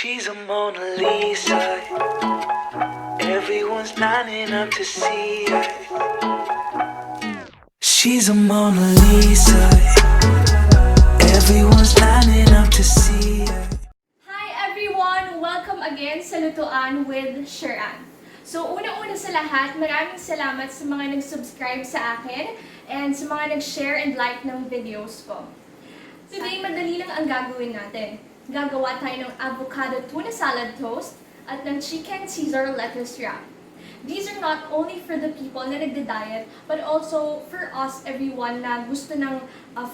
She's a Mona Lisa. Everyone's lining up to see her. She's a Mona Lisa. Everyone's lining up to see her. Hi everyone! Welcome again sa Lutuan with Cher-Ann. So unang-una sa lahat, maraming salamat sa mga nag-subscribe sa akin and sa mga nag-share and like ng videos ko. Today, madali lang ang gagawin natin. Gagawa tayo ng avocado tuna salad toast at ng chicken Caesar lettuce wrap. These are not only for the people na nagda-diet, but also for us, everyone, na gusto ng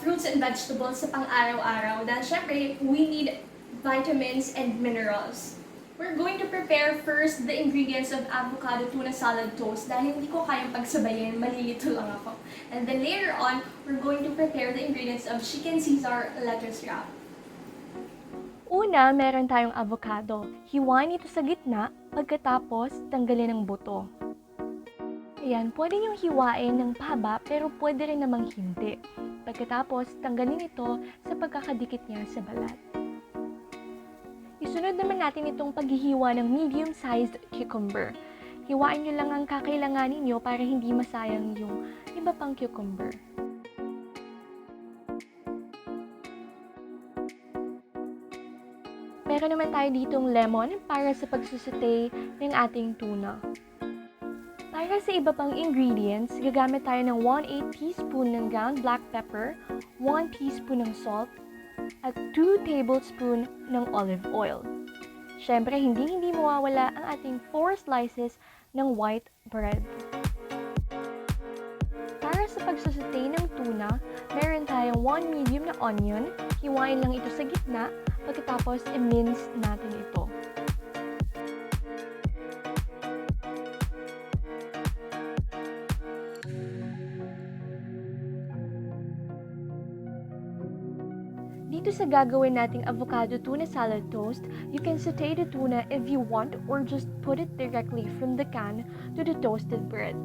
fruits and vegetables sa pang-araw-araw. Dahil syempre, we need vitamins and minerals. We're going to prepare first the ingredients of avocado tuna salad toast dahil hindi ko kayang pagsabayin, malilito lang ako. And then later on, we're going to prepare the ingredients of chicken Caesar lettuce wrap. Una, meron tayong avocado. Hiwain ito sa gitna, pagkatapos tanggalin ang buto. Ayan, pwede niyong hiwain ng pahaba pero pwede rin namang hindi. Pagkatapos, tanggalin ito sa pagkakadikit niya sa balat. Isunod naman natin itong paghihiwa ng medium-sized cucumber. Hiwain nyo lang ang kakailanganin nyo para hindi masayang yung iba pang cucumber. Meron naman tayo ditong lemon para sa pagsusute ng ating tuna. Para sa iba pang ingredients, gagamit tayo ng 1/8 teaspoon ng ground black pepper, 1 teaspoon ng salt, at 2 tablespoon ng olive oil. Siyempre, hindi mawawala ang ating 4 slices ng white bread. Para sa pagsusute ng tuna, meron tayong 1 medium na onion, hiwain lang ito sa gitna, pagkatapos i-mince natin ito. Dito sa gagawin nating avocado tuna salad toast, you can saute the tuna if you want or just put it directly from the can to the toasted bread.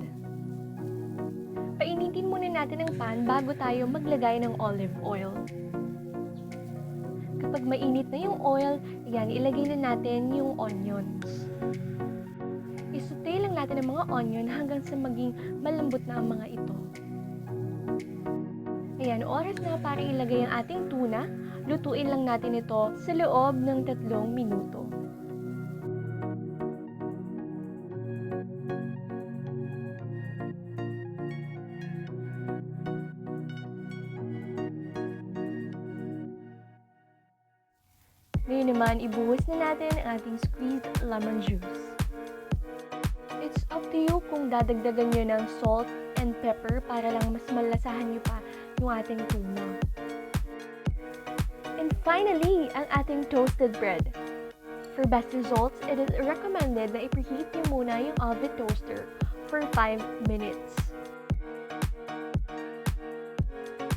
Painitin muna natin ang pan bago tayo maglagay ng olive oil. Kapag mainit na yung oil, yan, ilagay na natin yung onions. Isaute lang natin ang mga onion hanggang sa maging malambot na ang mga ito. Ayan, oras na para ilagay ang ating tuna. Lutuin lang natin ito sa loob ng 3 minuto. Ngayon naman, ibuhos na natin ang ating squeezed lemon juice. It's up to you kung dadagdagan nyo ng salt and pepper para lang mas malasahan nyo pa yung ating tuna. And finally, ang ating toasted bread. For best results, it is recommended na i-preheat nyo muna yung oven toaster for 5 minutes.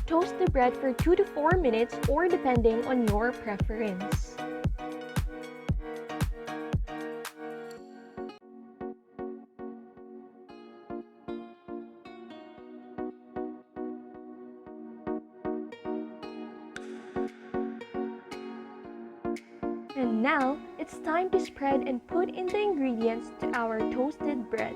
Toast the bread for 2 to 4 minutes or depending on your preference. And now, it's time to spread and put in the ingredients to our toasted bread.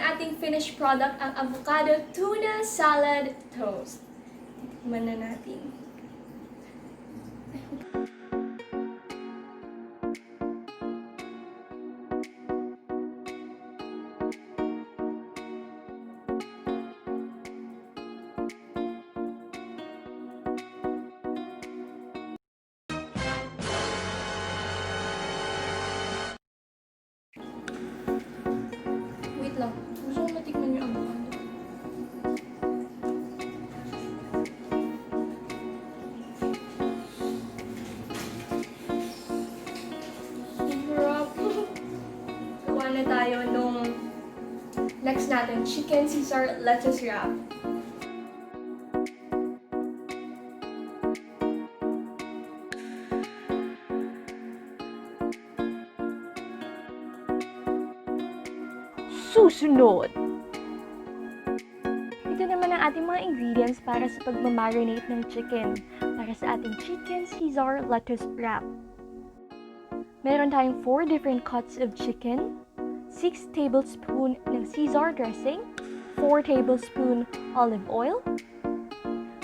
ating finished product, ang avocado tuna salad toast. Tikman na natin. Wait lang. Gusto ko matikman yung avocado. Sarap. Gawa na tayo nung next natin, chicken Caesar lettuce wrap. Susunod! Ito naman ang ating mga ingredients para sa pagmamarinate ng chicken. Para sa ating chicken Caesar lettuce wrap. Meron tayong 4 different cuts of chicken, 6 tablespoon ng Caesar dressing, 4 tablespoon olive oil,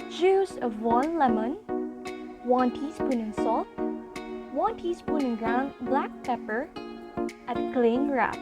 juice of 1 lemon, 1 teaspoon ng salt, 1 teaspoon ng ground black pepper, at cling wrap.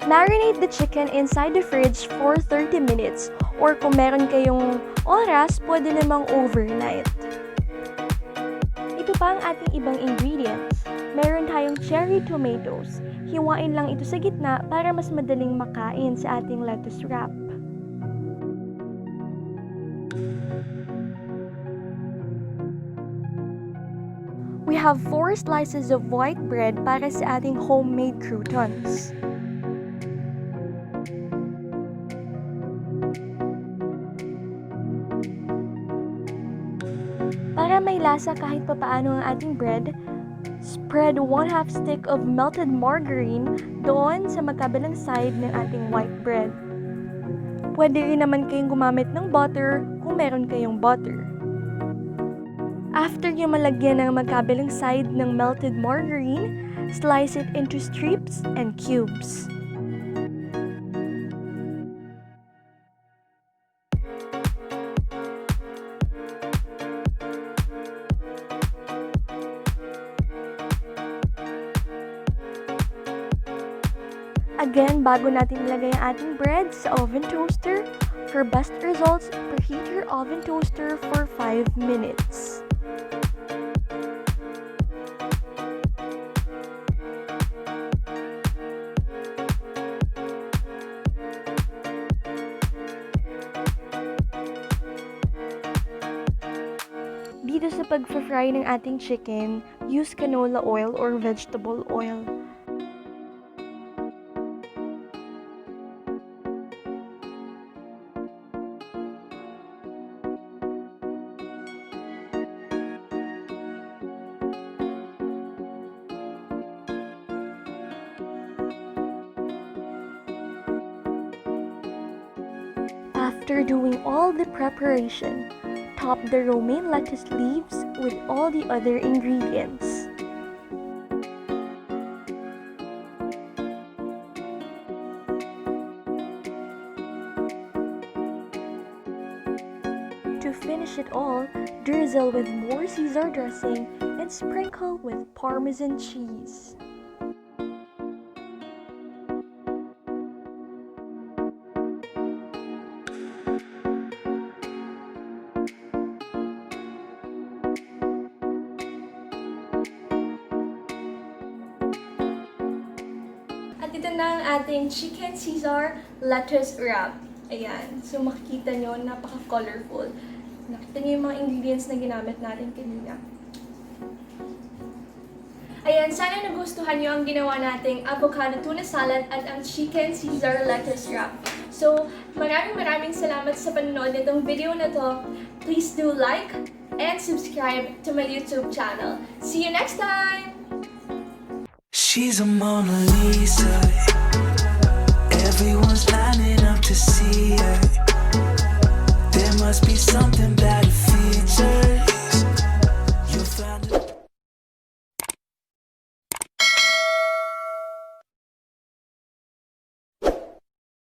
Marinate the chicken inside the fridge for 30 minutes or kung meron kayong oras, pwede namang overnight. Ito pa ang ating ibang ingredients. Meron tayong cherry tomatoes. Hiwain lang ito sa gitna para mas madaling makain sa ating lettuce wrap. We have 4 slices of white bread para sa ating homemade croutons. Para may lasa kahit papaano ang ating bread, spread 1/2 stick of melted margarine doon sa magkabilang side ng ating white bread. Pwede rin naman kayong gumamit ng butter kung meron kayong butter. After nyo malagyan ng magkabilang side ng melted margarine, slice it into strips and cubes. Again, bago natin ilagay ang ating bread sa oven toaster, for best results, preheat your oven toaster for 5 minutes. Dito sa pag-fry ng ating chicken, use canola oil or vegetable oil. After doing all the preparation, top the romaine lettuce leaves with all the other ingredients. To finish it all, drizzle with more Caesar dressing and sprinkle with Parmesan cheese. Ito na ang ating chicken Caesar lettuce wrap. Ayan. So, makikita nyo, napaka-colorful. Nakita nyo yung mga ingredients na ginamit natin kanina. Ayan, sana nagustuhan nyo ang ginawa nating avocado tuna salad at ang chicken Caesar lettuce wrap. So, maraming salamat sa panonood nitong video na to. Please do like and subscribe to my YouTube channel. See you next time! She's a Mona Lisa. Everyone's lining up to see her. There must be something